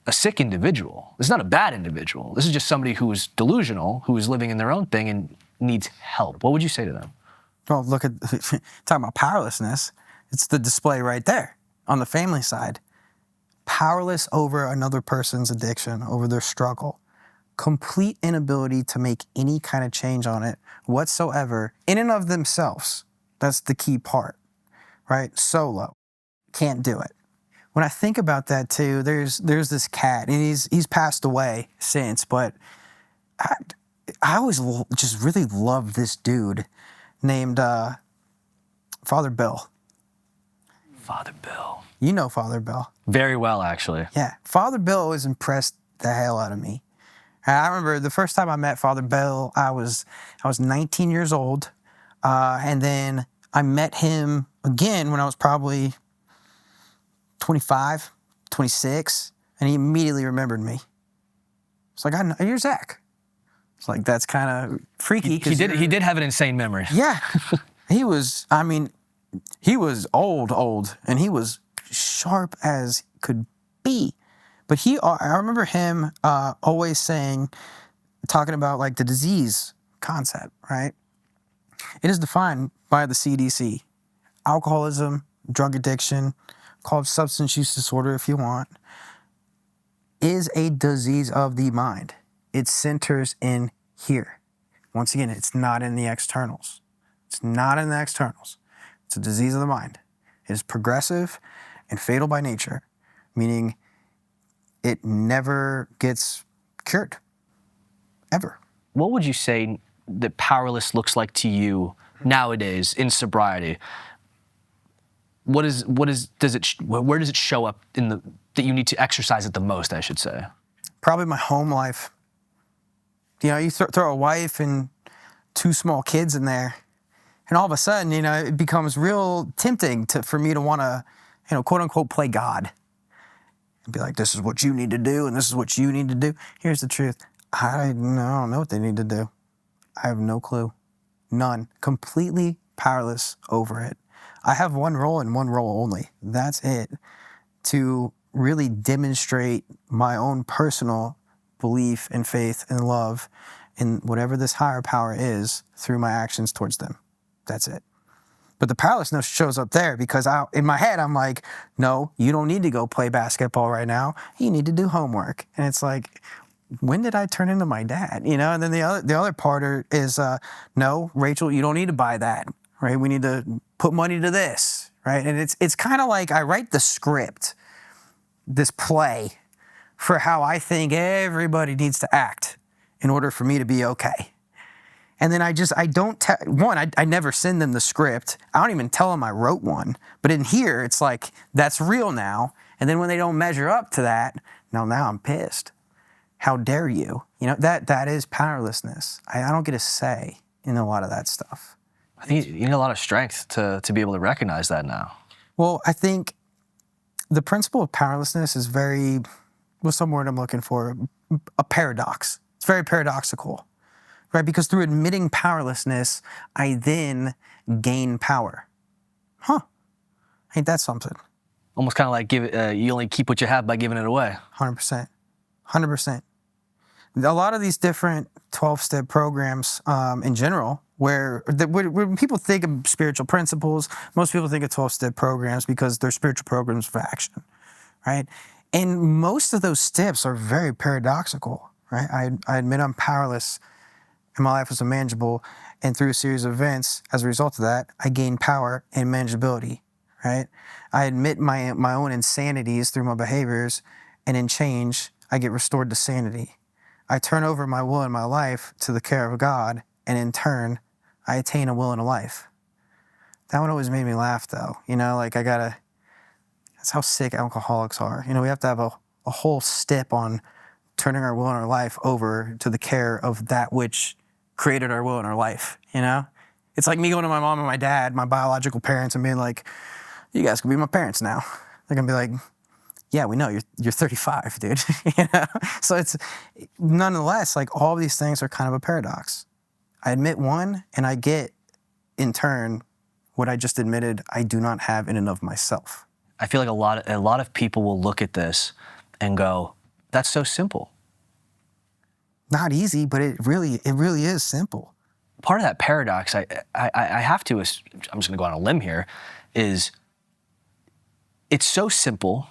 a sick individual? This is not a bad individual. This is just somebody who is delusional, who is living in their own thing and needs help. What would you say to them? Well, look at talking about powerlessness. It's the display right there on the family side. Powerless over another person's addiction, over their struggle. Complete inability to make any kind of change on it whatsoever in and of themselves. That's the key part, right? Solo. Can't do it. When I think about that too, there's this cat, and he's passed away since, but I always just really loved this dude named Father Bill. Father Bill. You know Father Bill. Very well, actually. Yeah. Father Bill always impressed the hell out of me. And I remember the first time I met Father Bill, I was 19 years old. And then I met him again when I was probably 25, 26. And he immediately remembered me. It's like, I know, you're Zach. It's like, that's kind of freaky. He did have an insane memory. Yeah. He was old, and he was sharp as could be. But I remember him always talking about like the disease concept, right? It is defined by the CDC. Alcoholism, drug addiction, called substance use disorder if you want, is a disease of the mind. It centers in here. Once again, it's not in the externals. It's not in the externals. It's a disease of the mind. It is progressive and fatal by nature, meaning it never gets cured, ever. What would you say that powerless looks like to you nowadays in sobriety? Where does it show up that you need to exercise it the most, I should say? Probably my home life. You throw a wife and 2 small kids in there, and all of a sudden, it becomes real tempting for me to want to, quote unquote, play God. And be like, this is what you need to do, and this is what you need to do. Here's the truth. I don't know what they need to do. I have no clue. None. Completely powerless over it. I have one role and one role only. That's it. To really demonstrate my own personal belief and faith and love in whatever this higher power is through my actions towards them. That's it. But the powerlessness shows up there because in my head, I'm like, no, you don't need to go play basketball right now. You need to do homework. And it's like, when did I turn into my dad? And then the other part is, no, Rachel, you don't need to buy that, right? We need to put money to this, right? And it's kind of like I write the script, this play, for how I think everybody needs to act in order for me to be okay. And then I don't, I never send them the script. I don't even tell them I wrote one. But in here, it's like, that's real now. And then when they don't measure up to that, now I'm pissed. How dare you? You know, that is powerlessness. I don't get a say in a lot of that stuff. I think you need a lot of strength to be able to recognize that now. Well, I think the principle of powerlessness is very, what's some word I'm looking for? A paradox. It's very paradoxical, right? Because through admitting powerlessness, I then gain power. Ain't that something? Almost kind of like you only keep what you have by giving it away. 100%. 100%. A lot of these different 12-step programs in general, where when people think of spiritual principles, most people think of 12-step programs because they're spiritual programs for action, right? And most of those steps are very paradoxical, right? I admit I'm powerless and my life is unmanageable, and through a series of events, as a result of that, I gain power and manageability, right? I admit my own insanities through my behaviors, and in change, I get restored to sanity. I turn over my will and my life to the care of God, and in turn, I attain a will and a life. That one always made me laugh, though. You know, like that's how sick alcoholics are. You know, we have to have a whole step on turning our will and our life over to the care of that which created our will and our life, you know? It's like me going to my mom and my dad, my biological parents, and being like, you guys can be my parents now. They're gonna be like, yeah, we know, you're 35, dude. You know? So it's, nonetheless, like all these things are kind of a paradox. I admit one, and I get, in turn, what I just admitted I do not have in and of myself. I feel like a lot of people will look at this and go, that's so simple. Not easy, but it really is simple. Part of that paradox, I have to, I'm just gonna go on a limb here, is it's so simple,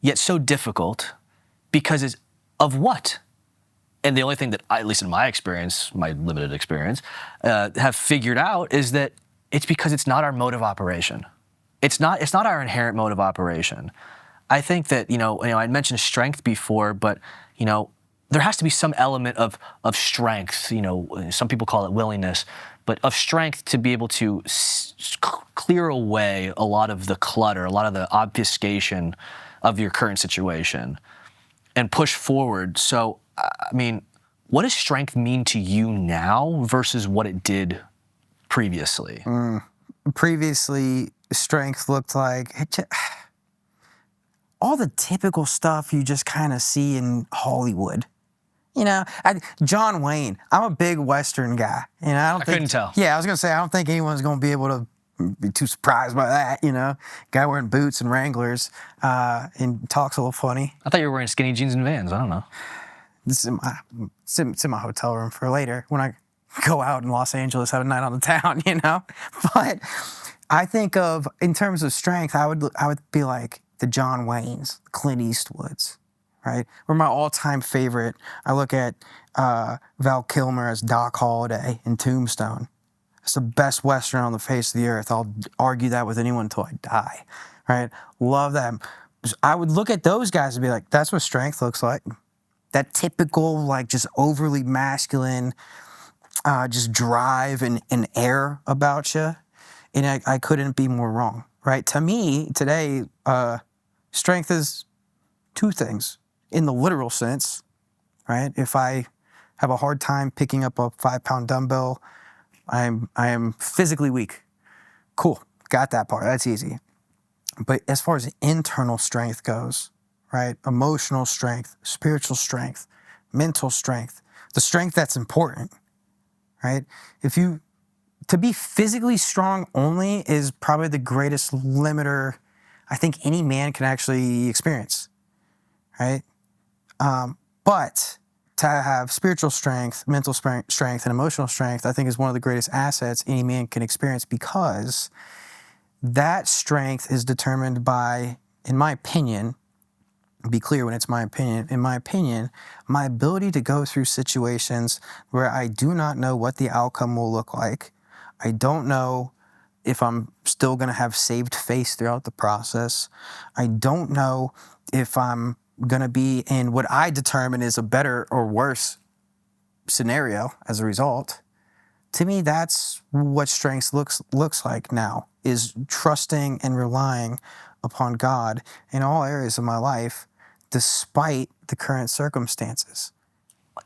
yet so difficult, because it's of what? And the only thing that I, at least in my experience, my limited experience, have figured out is that it's because it's not our mode of operation. It's not our inherent mode of operation. I think that, you know, I mentioned strength before, but, you know, there has to be some element of strength, you know, some people call it willingness, but of strength to be able to clear away a lot of the clutter, a lot of the obfuscation of your current situation and push forward. So, I mean, what does strength mean to you now versus what it did previously? Previously, strength looked like all the typical stuff you just kind of see in Hollywood. You know, John Wayne, I'm a big Western guy. You know, I couldn't tell. Yeah, I was going to say, I don't think anyone's going to be able to be too surprised by that, you know. Guy wearing boots and Wranglers and talks a little funny. I thought you were wearing skinny jeans and Vans. I don't know. This is it's in my hotel room for later when I go out in Los Angeles, have a night on the town, you know. But I think of, in terms of strength, I would be like the John Waynes, Clint Eastwoods, right? Or my all-time favorite, I look at Val Kilmer as Doc Holliday in Tombstone. It's the best Western on the face of the earth. I'll argue that with anyone until I die, right? Love them. I would look at those guys and be like, that's what strength looks like. That typical, like, just overly masculine, just drive and air about you. And I couldn't be more wrong, right? To me, today, strength is two things. In the literal sense, right? If I have a hard time picking up a 5-pound dumbbell, I am physically weak. Cool, got that part, that's easy. But as far as internal strength goes, right? Emotional strength, spiritual strength, mental strength, the strength that's important, right? To be physically strong only is probably the greatest limiter I think any man can actually experience, right? But to have spiritual strength, mental strength, and emotional strength, I think is one of the greatest assets any man can experience, because that strength is determined by, in my opinion, be clear when it's my opinion, in my opinion, my ability to go through situations where I do not know what the outcome will look like. I don't know if I'm still going to have saved face throughout the process. I don't know if I'm going to be in what I determine is a better or worse scenario as a result. To me, that's what strength looks like now, is trusting and relying upon God in all areas of my life, despite the current circumstances.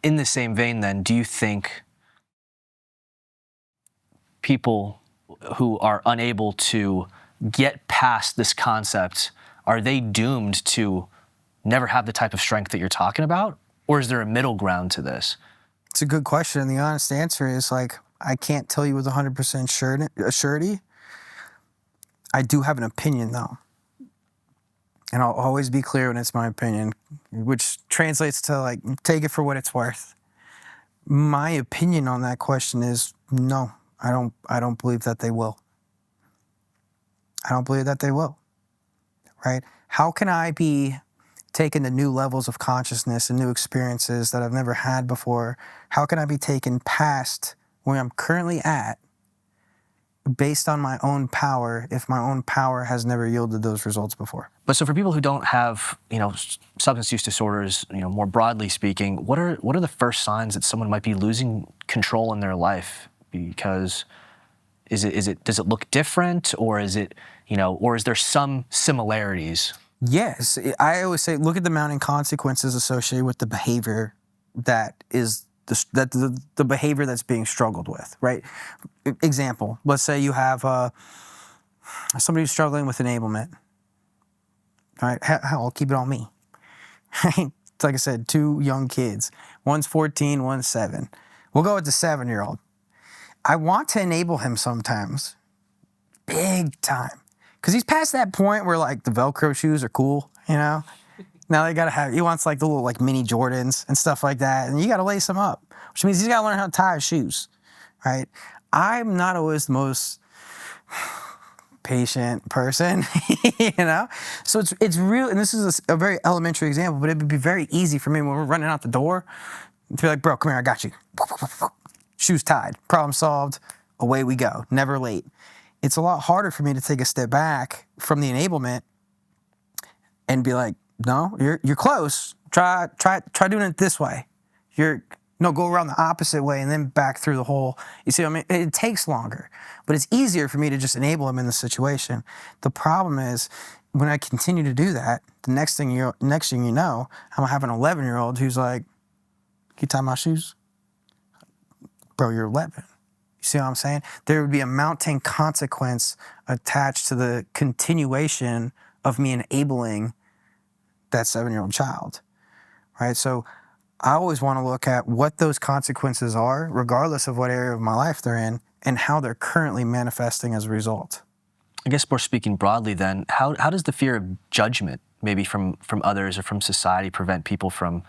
In the same vein, then, do you think people who are unable to get past this concept, are they doomed to never have the type of strength that you're talking about? Or is there a middle ground to this? It's a good question. And the honest answer is, like, I can't tell you with 100% surety. I do have an opinion, though. And I'll always be clear when it's my opinion, which translates to, like, take it for what it's worth. My opinion on that question is no, I don't believe that they will. I don't believe that they will, right? How can I be taken to new levels of consciousness and new experiences that I've never had before? How can I be taken past where I'm currently at based on my own power if my own power has never yielded those results before? But so for people who don't have, substance use disorders, more broadly speaking, what are the first signs that someone might be losing control in their life? Because does it look different, or is it, or is there some similarities? Yes, I always say look at the mounting consequences associated with the behavior that is the behavior that's being struggled with, right? Example, let's say you have somebody who's struggling with enablement. All right, I'll keep it on me. Like I said, 2 young kids. One's 14, one's 7. We'll go with the 7-year-old. I want to enable him sometimes, big time. Because he's past that point where, like, the Velcro shoes are cool, Now they got to he wants, like, the little, like, mini Jordans and stuff like that. And you got to lace them up, which means he's got to learn how to tie his shoes, right? I'm not always the most patient person, So it's real, and this is a very elementary example, but it would be very easy for me when we're running out the door to be like, bro, come here, I got you. Shoes tied, problem solved, away we go, never late. It's a lot harder for me to take a step back from the enablement and be like, no, you're close. Try doing it this way. Go around the opposite way and then back through the hole. You see what I mean? It takes longer, but it's easier for me to just enable him in the situation. The problem is when I continue to do that, the next thing you know, I'm gonna have an 11-year-old who's like, can you tie my shoes? Bro, you're 11. You see what I'm saying? There would be a mounting consequence attached to the continuation of me enabling that 7-year-old child, right? So I always want to look at what those consequences are, regardless of what area of my life they're in, and how they're currently manifesting as a result. I guess more speaking broadly then, how does the fear of judgment, maybe from others or from society, prevent people from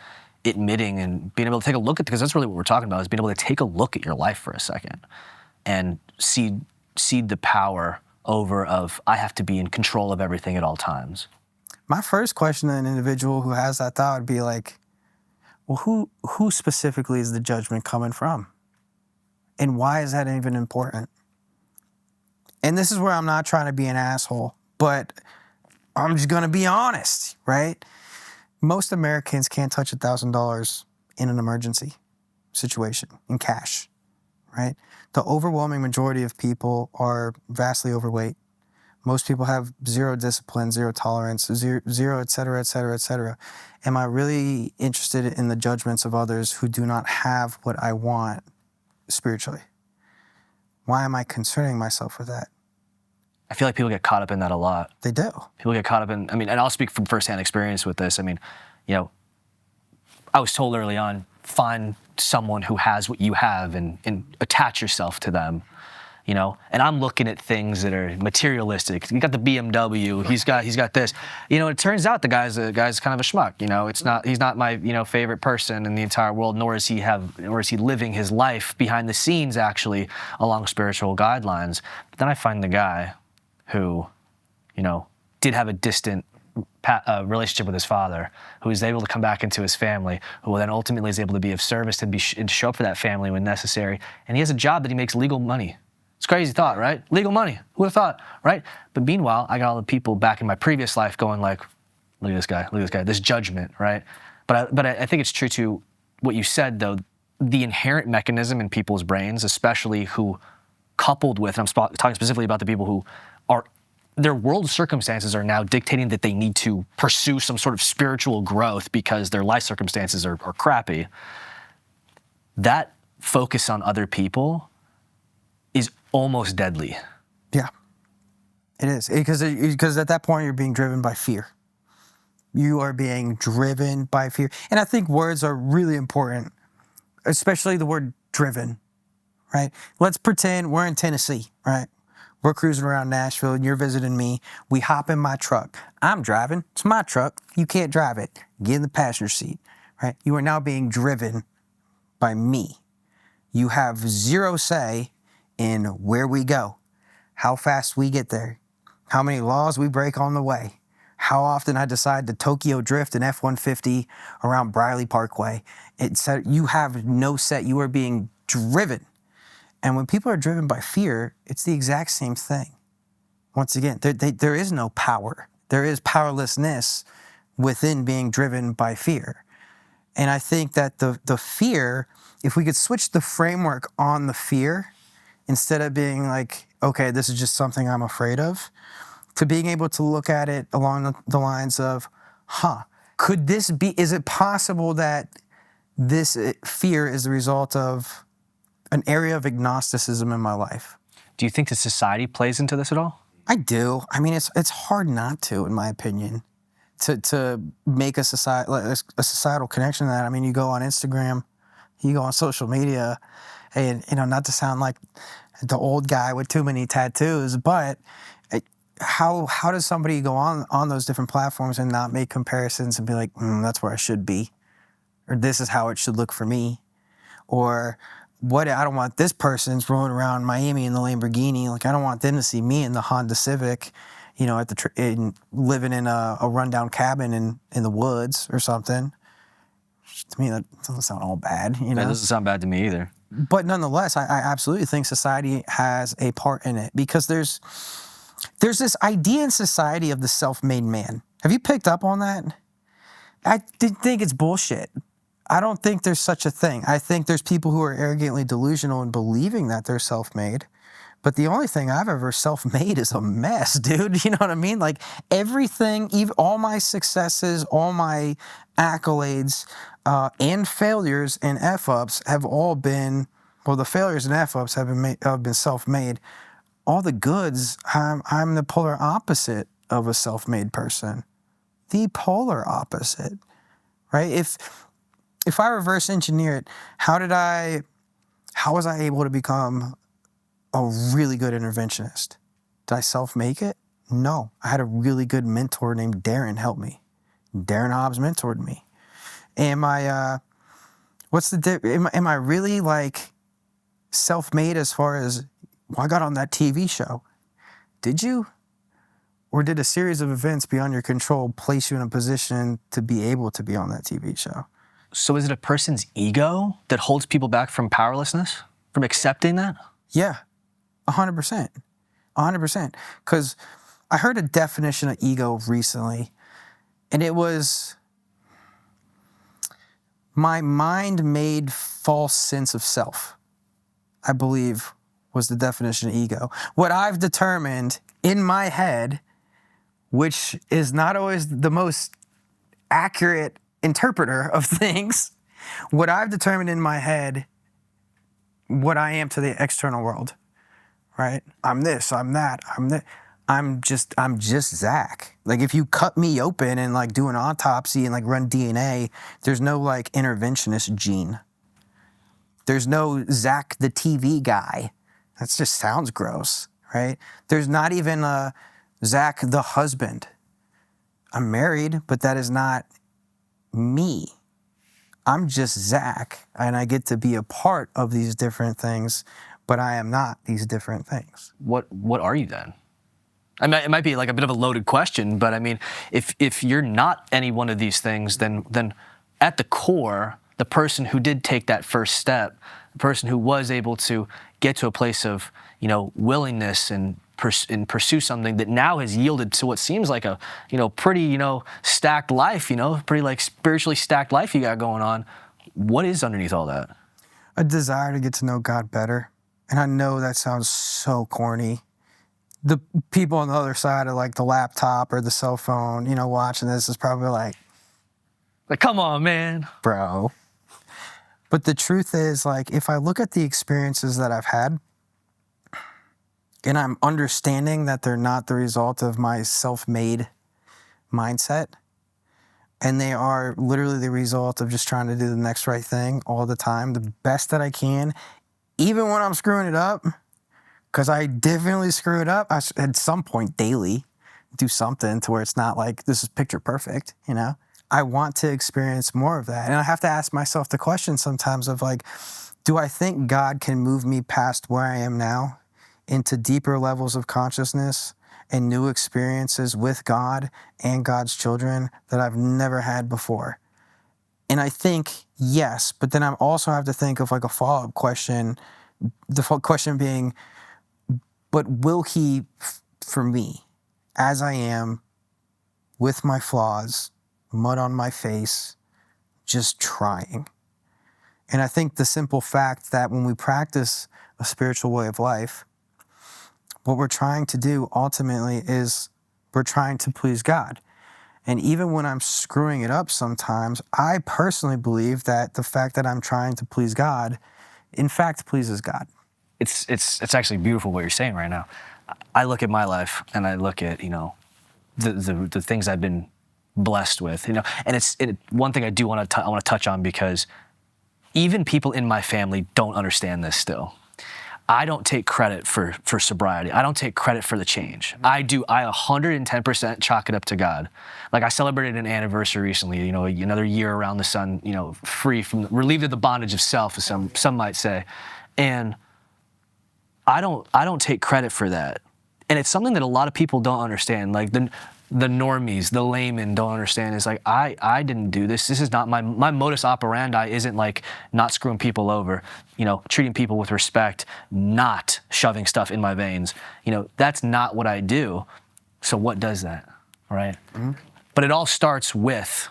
admitting and being able to take a look at, because that's really what we're talking about, is being able to take a look at your life for a second and see the power over of, I have to be in control of everything at all times? My first question to an individual who has that thought would be like, well, who specifically is the judgment coming from? And why is that even important? And this is where I'm not trying to be an asshole, but I'm just gonna be honest, right? Most Americans can't touch $1,000 in an emergency situation in cash, right? The overwhelming majority of people are vastly overweight. Most people have zero discipline, zero tolerance, zero, et cetera, et cetera, et cetera. Am I really interested in the judgments of others who do not have what I want spiritually? Why am I concerning myself with that? I feel like people get caught up in that a lot. They do. People get caught up in, and I'll speak from firsthand experience with this. I was told early on, find someone who has what you have and attach yourself to them. And I'm looking at things that are materialistic. You got the BMW, he's got this. It turns out the guy's kind of a schmuck. He's not my favorite person in the entire world, nor is he living his life behind the scenes actually along spiritual guidelines. But then I find the guy who, did have a distant relationship with his father, who is able to come back into his family, who then ultimately is able to be of service and show up for that family when necessary. And he has a job that he makes legal money. It's a crazy thought, right? Legal money. Who would have thought, right? But meanwhile, I got all the people back in my previous life going like, look at this guy, this judgment, right? But I think it's true to what you said, though. the inherent mechanism in people's brains, especially who, coupled with, and I'm talking specifically about the people who are, their world circumstances are now dictating that they need to pursue some sort of spiritual growth because their life circumstances are crappy. That focus on other people is almost deadly. Yeah, it is. Because at that point, you're being driven by fear. You are being driven by fear. And I think words are really important, especially the word driven, right? Let's pretend we're in Tennessee, right? We're cruising around Nashville and you're visiting me. We hop in my truck. I'm driving. It's my truck. You can't drive it. Get in the passenger seat, right? You are now being driven by me. You have zero say in where we go, how fast we get there, how many laws we break on the way, how often I decide to Tokyo drift an F-150 around Briley Parkway. You have no say. You are being driven. And when people are driven by fear, it's the exact same thing. Once again, there is no power. There is powerlessness within being driven by fear. And I think that the fear, if we could switch the framework on the fear, instead of being like, okay, this is just something I'm afraid of, to being able to look at it along the lines of, could this be, is it possible that this fear is the result of an area of agnosticism in my life? Do you think that society plays into this at all? I do. I mean, it's hard not to, in my opinion, to make a societal connection to that. I mean, you go on Instagram, you go on social media, and, not to sound like the old guy with too many tattoos, but how does somebody go on those different platforms and not make comparisons and be like, that's where I should be, or this is how it should look for me, or I don't want this person's rolling around Miami in the Lamborghini. Like, I don't want them to see me in the Honda Civic, living in a rundown cabin in the woods or something. To me, that doesn't sound all bad, That doesn't sound bad to me either. But nonetheless, I absolutely think society has a part in it, because there's this idea in society of the self-made man. Have you picked up on that? I think it's bullshit. I don't think there's such a thing. I think there's people who are arrogantly delusional in believing that they're self-made. But the only thing I've ever self-made is a mess, dude. You know what I mean? Like, everything, even all my successes, all my accolades, and failures and F-ups have all been, well, the failures and F-ups have been self-made. All the goods, I'm the polar opposite of a self-made person. The polar opposite, right? If I reverse engineer it, how was I able to become a really good interventionist? Did I self-make it? No. I had a really good mentor named Darren help me. Darren Hobbs mentored me. Am I really like self-made as far as, I got on that TV show? Did you? Or did a series of events beyond your control place you in a position to be able to be on that TV show? So is it a person's ego that holds people back from powerlessness, from accepting that? Yeah, 100%. 100%. Because I heard a definition of ego recently, and it was my mind-made false sense of self, I believe, was the definition of ego. What I've determined in my head, which is not always the most accurate interpreter of things, what I've determined in my head, what I am to the external world, right? I'm this, I'm that, I'm just Zach. Like, if you cut me open and like do an autopsy and like run DNA, there's no like interventionist gene. There's no Zach the TV guy. That just sounds gross, right? There's not even a Zach the husband. I'm married, but that is not me. I'm just Zach, and I get to be a part of these different things, but I am not these different things. What are you then? I mean, it might be like a bit of a loaded question, but I mean, if you're not any one of these things, then at the core, the person who did take that first step, the person who was able to get to a place of, willingness and pursue something that now has yielded to what seems like a, pretty, stacked life, pretty like spiritually stacked life you got going on. What is underneath all that? a desire to get to know God better. And I know that sounds so corny. The people on the other side of like the laptop or the cell phone, you know, watching this is probably like, come on, man. bro. But the truth is, like, if I look at the experiences that I've had, and I'm understanding that they're not the result of my self-made mindset, and they are literally the result of just trying to do the next right thing all the time, the best that I can, even when I'm screwing it up, because I definitely screw it up. At some point daily, do something to where it's not like this is picture perfect, you know? I want to experience more of that. And I have to ask myself the question sometimes of like, do I think God can move me past where I am now into deeper levels of consciousness and new experiences with God and God's children that I've never had before? And I think yes, but then I also have to think of like a follow-up question, the question being, but will he, for me, as I am, with my flaws, mud on my face, just trying? And I think the simple fact that when we practice a spiritual way of life, what we're trying to do ultimately is we're trying to please God. And even when I'm screwing it up sometimes, I personally believe that the fact that I'm trying to please God, in fact, pleases God. It's actually beautiful what you're saying right now. I look at my life and I look at, you know, the things I've been blessed with, you know, and it's one thing I do want to touch on, because even people in my family don't understand this still. I don't take credit for sobriety. I don't take credit for the change. I 110% chalk it up to God. Like, I celebrated an anniversary recently, you know, another year around the sun, you know, relieved of the bondage of self, as some might say. And I don't take credit for that. And it's something that a lot of people don't understand. Like the normies, the laymen don't understand. Is like, I didn't do this. This is not my modus operandi isn't like not screwing people over, you know, treating people with respect, not shoving stuff in my veins. You know, that's not what I do. So what does that, right? Mm-hmm. But it all starts with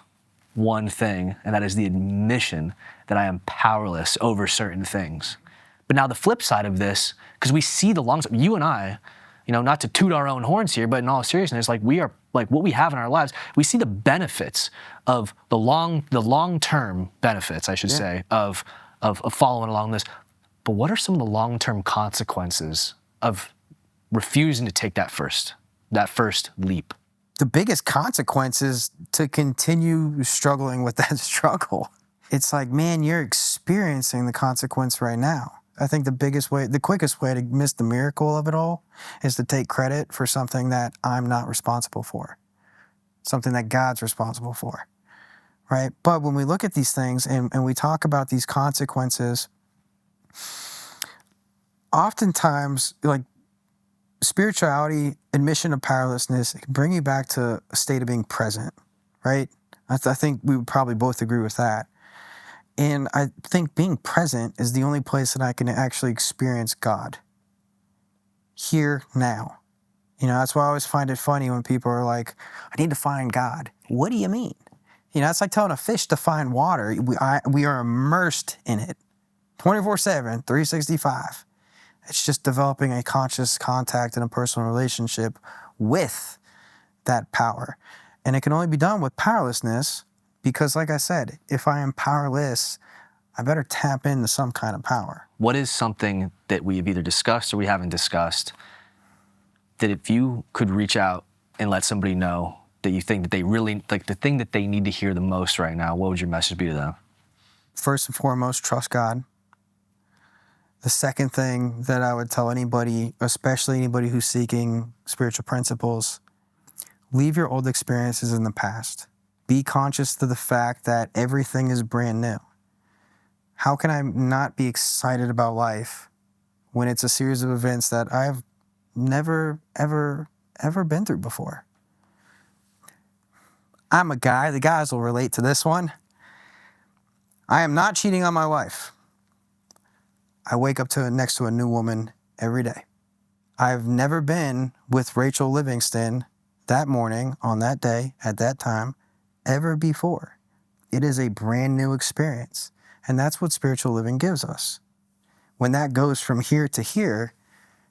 one thing, and that is the admission that I am powerless over certain things. But now the flip side of this, because we see the you and I, you know, not to toot our own horns here, but in all seriousness, like, we are, like, what we have in our lives, we see the benefits of the long-term benefits, I should say, of following along this. But what are some of the long-term consequences of refusing to take that first leap? The biggest consequence is to continue struggling with that struggle. It's like, man, you're experiencing the consequence right now. I think the quickest way to miss the miracle of it all is to take credit for something that I'm not responsible for, something that God's responsible for, right? But when we look at these things and we talk about these consequences, oftentimes, like, spirituality, admission of powerlessness, it can bring you back to a state of being present, right? I think we would probably both agree with that. And I think being present is the only place that I can actually experience God. Here, now. You know, that's why I always find it funny when people are like, I need to find God. What do you mean? You know, it's like telling a fish to find water. We are immersed in it 24/7, 365. It's just developing a conscious contact and a personal relationship with that power. And it can only be done with powerlessness. Because, like I said, if I am powerless, I better tap into some kind of power. What is something that we have either discussed or we haven't discussed that if you could reach out and let somebody know that you think that they really, like, the thing that they need to hear the most right now, what would your message be to them? First and foremost, trust God. The second thing that I would tell anybody, especially anybody who's seeking spiritual principles, leave your old experiences in the past. Be conscious to the fact that everything is brand new. How can I not be excited about life when it's a series of events that I've never, ever been through before? I'm a guy, the guys will relate to this one. I am not cheating on my wife. I wake up next to a new woman every day. I've never been with Rachel Livingston that morning, on that day, at that time, ever before. It is a brand new experience. And that's what spiritual living gives us. When that goes from here to here,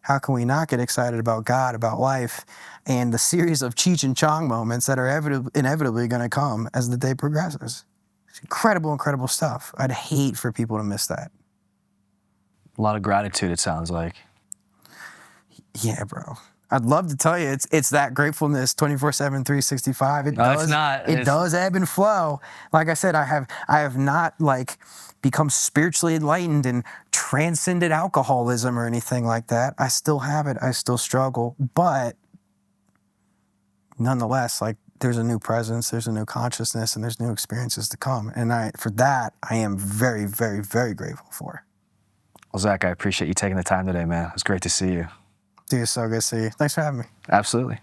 how can we not get excited about God, about life, and the series of Cheech and Chong moments that are inevitably going to come as the day progresses? It's incredible, incredible stuff. I'd hate for people to miss that. A lot of gratitude, it sounds like. Yeah, bro. I'd love to tell you it's that gratefulness 24/7, 365. It No, does, it's not. It does ebb and flow. Like I said, I have not like become spiritually enlightened and transcended alcoholism or anything like that. I still have it. I still struggle, but nonetheless, like there's a new presence, there's a new consciousness, and there's new experiences to come. And for that, I am very, very, very grateful for. Well, Zach, I appreciate you taking the time today, man. It's great to see you. Dude, it's so good to see you. Thanks for having me. Absolutely.